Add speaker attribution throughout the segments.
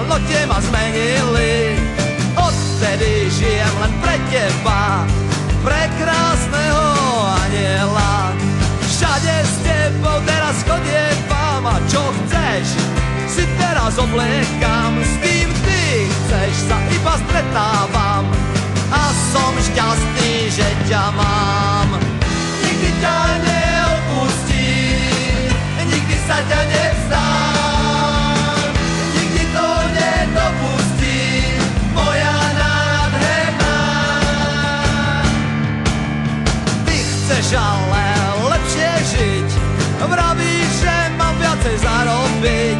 Speaker 1: lotě ma zmenili. Odtedy žijem len pre teba, pre krásneho aniela. Všade s tebou teraz chodievam a čo chceš, si teraz obliekam. S kým ty chceš, sa iba stretávam a som šťastný, že ťa mám. Nikdy ťa neopustím, nikdy sa ťa nevzdám, nikdy to nedopustím, moja nádherná. Ty chceš ale lepšie žiť, vravíš, že mám viacej zarobiť.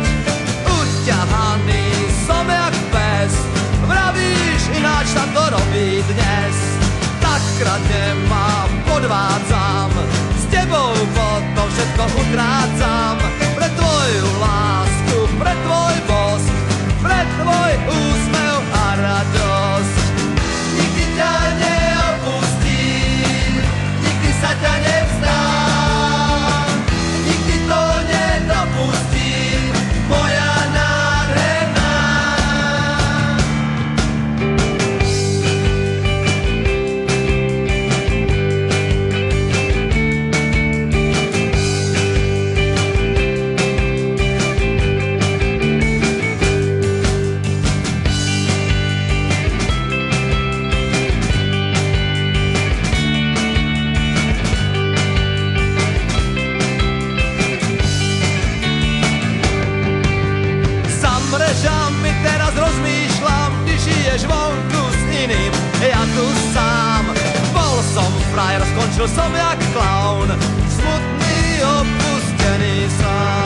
Speaker 1: Uťahaný som jak pes, vravíš, ináč sa to robí dnes. Takkrát nemám, podvádzam, s tebou potom všetko utrácam. Pre tvoju lásku, pre tvoj bosk, pre tvoj úsmev a radosť. Nikdy ťa neopustím, nikdy sa ťa nevzdám, nikdy to nedopustím, moja nádherná. Mrežami teraz rozmýšľam, ty žiješ vonku s iným, ja tu sám. Bol som frajer, skončil som jak klaun, smutný, opustený sám.